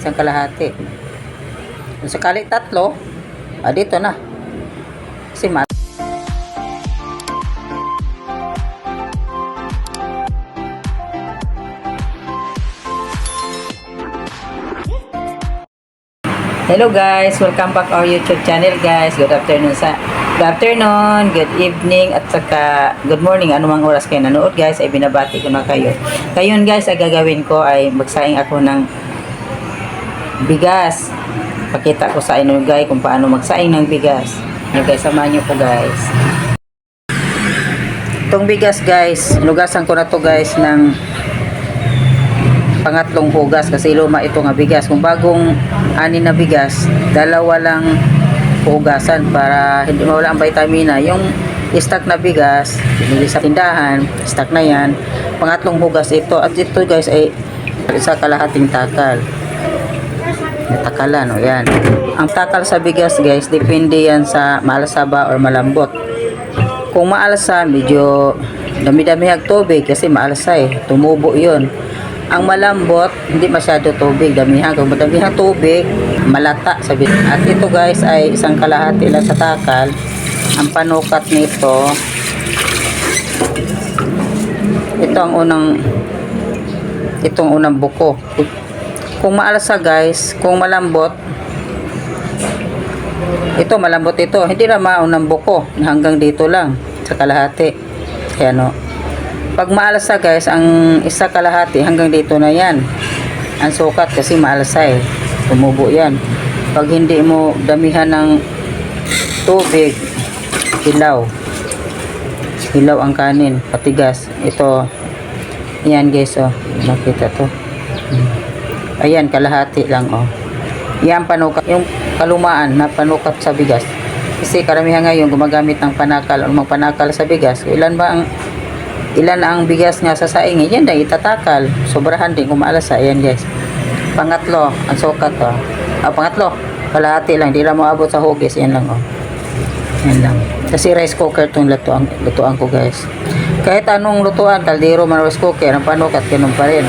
isang kalahati. Kung sakali tatlo, dito na. Kasi hello guys, welcome back our YouTube channel guys. Good afternoon, good evening at saka good morning. Anumang oras kayo nanood guys, ay binabati ko na kayo. Ngayon guys, ang gagawin ko ay magsaing ako ng bigas. Pakita ko sa inyo guys kung paano magsaing ng bigas. Yung guys, samahan nyo po guys. Itong bigas guys, nugasan ko na to guys ng pangatlong hugas kasi luma ito nga bigas. Kung bagong ani na bigas, dalawa lang hugasan para hindi mawala ang vitamina. Yung stock na bigas, binili sa tindahan, stock na yan. Pangatlong hugas ito. At ito guys ay isa kalahating takal. Takalan, o yan. Ang takal sa bigas guys, depende yan sa maalsa ba or malambot. Kung maalsa, medyo dami-dami ang tubig kasi maalsa tumubo yun. Ang malambot, hindi masyado tubig, damihan. Kung madamihan tubig, malata sabi. At ito guys ay isang kalahati lang sa takal. Ang panukat nito, itong unang buko. Kung maalsa guys, kung malambot, ito malambot ito. Hindi na maunang buko, hanggang dito lang sa kalahati. Kaya no. Pag maalsa guys, ang isa kalahati hanggang dito na yan. Ang sukat kasi maalsa tumubo yan. Pag hindi mo damihan ng tubig, hilaw. Hilaw ang kanin, patigas. Ito, yan guys, nakita to. Ayan, kalahati lang, Yan panukat, yung kalumaan na panukat sa bigas. Kasi karamihan ngayon gumagamit ng panakal o magpanakal sa bigas. Ilan ang bigas nga sa saing, yan na itatakal. Sobrahan din kung maalasa. Ayan guys. Pangatlo, ang sukat pangatlo, kalahati lang. Di lang mo abot sa hugis. Yan lang Yan lang. Kasi rice cooker itong lutuan ko guys. Kahit anong lutuan, kaldero man rice cooker, ang panukat, ganun pa rin.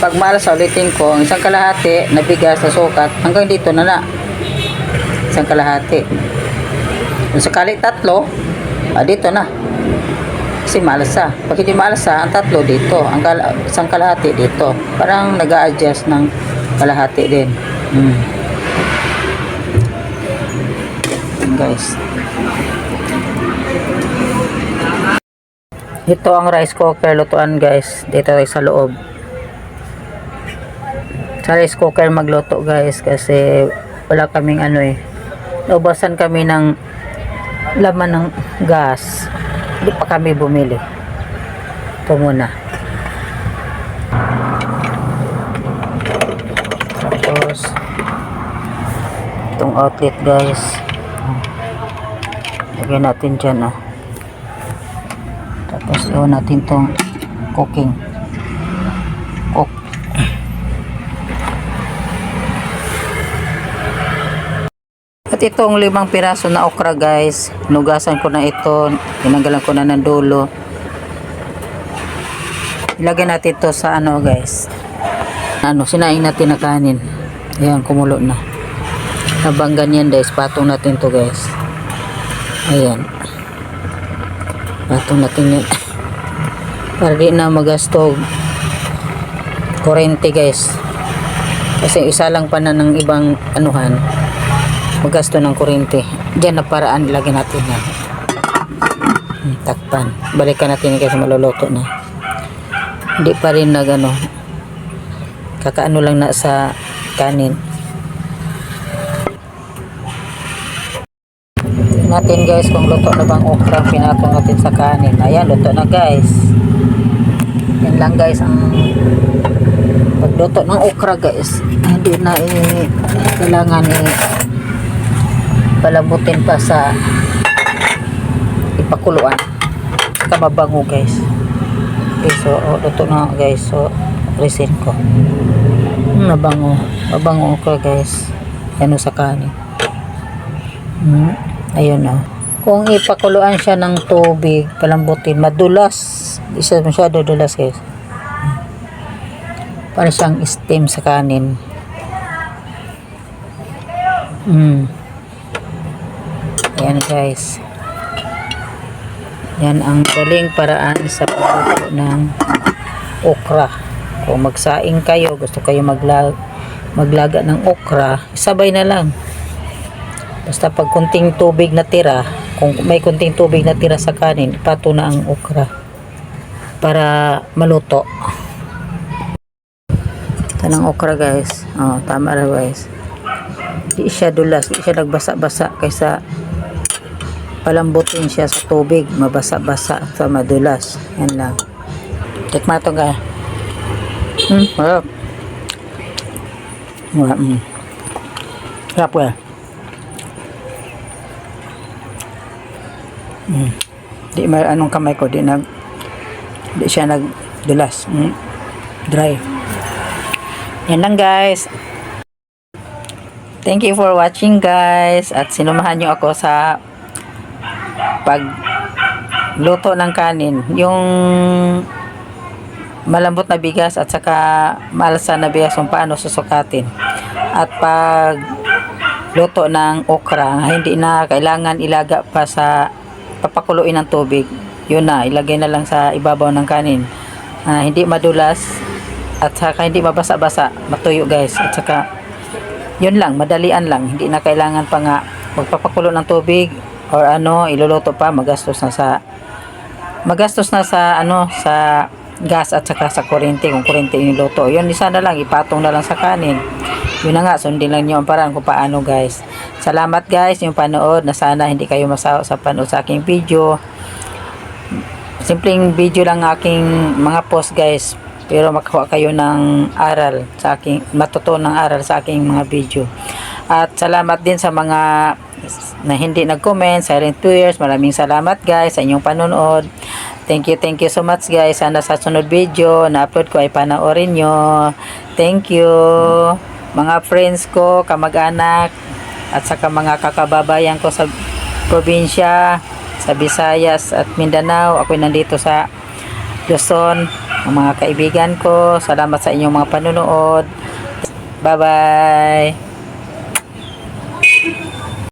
Pag maalasa, ulitin ko, isang kalahati na bigas na sukat, hanggang dito na. Isang kalahati. Kung sakali tatlo, dito na. Kasi maalsa. Pag hindi maalsa, ang tatlo dito. Isang kalahati dito. Parang nag-a-adjust ng kalahati din. Guys. Ito ang rice cooker lutuan guys. Dito sa loob. Sa rice cooker magluto guys. Kasi wala kaming naubasan kami ng laman ng gas. Hindi pa kami bumili. Ito muna. Tapos itong outlet guys. Lagyan natin dyan Tapos iwan natin itong cooking. At itong 5 piraso na okra guys, nugasan ko na ito, tinanggalan ko na ng dulo. Ilagay natin ito sa guys. Sinaing natin na kanin. Ayan, kumulo na. Habang ganyan guys, patong natin to guys. Ayan. Patong natin yan. Para di na magastog kurente guys. Kasi isa lang pa na ng ibang magasto ng kuryente. Diyan na paraan, lagyan natin yan. Takpan. Balikan natin kasi maluluto na. Hindi pa rin kakaano lang na sa kanin. Tignan natin guys kung luto na bang okra pinatong natin sa kanin. Ayan, luto na guys. Yan lang guys ang pagluto ng okra guys. Hindi na kailangan palabutin pa sa ipakuluan. Mabango guys. Okay, so luto na guys. So resin ko. Mabango okra guys. Sa kanin. Ayun Kung ipakuluan siya ng tubig, palambutin, madulas. Isa masyado dulas guys. Para siyang steam sa kanin. Ayan guys. Yan ang galing paraan sa pagluto ng okra. Kung magsaing kayo, gusto kayo maglaga ng okra, sabay na lang. Basta pag kunting tubig na tira, kung may kunting tubig na tira sa kanin, ipato na ang okra para maluto. Tanang okra guys. Oh, tama na guys. Di siya dulas, di siya nagbasa-basa kaysa palambutin siya sa tubig, mabasa-basa sa madulas. Yan lang. Tikman ito guys. Sarap. Sarap guys. Di may anong kamay ko, di siya nagdulas. Dry. Yan lang guys. Thank you for watching guys, at sinumahan nyo ako sa pagluto ng kanin. Yung malambot na bigas at saka malasa na bigas kung paano susukatin. At pag luto ng okra, hindi na kailangan ilaga pa sa papakuluin ng tubig. Yun na, ilagay na lang sa ibabaw ng kanin. Hindi madulas at saka hindi mabasa-basa, matuyo guys. At saka yun lang, madalian lang, hindi na kailangan pa nga magpapakulo ng tubig or iluluto pa, magastos na sa sa gas at saka sa kuryente, kung kuryente yung luto. Yun, isa na lang, ipatong na lang sa kanin. Yun na nga, sundin lang nyo ang paraan kung paano guys. Salamat guys yung panood, na sana hindi kayo masawa sa panood sa aking video. Simpleng video lang aking mga post guys, pero makakuha kayo ng aral sa aking, matutunan ng aral sa aking mga video. At salamat din sa mga na hindi nag-comment, silent viewers. Maraming salamat guys sa inyong panonood. Thank you so much guys. Sana sa sunod video na upload ko ay panoorin nyo. Thank you mga friends ko, kamag-anak, at saka mga kakababayan ko sa probinsya, sa Visayas at Mindanao. Ako'y nandito sa Luzon. Ang mga kaibigan ko, salamat sa inyong mga panonood. Bye bye.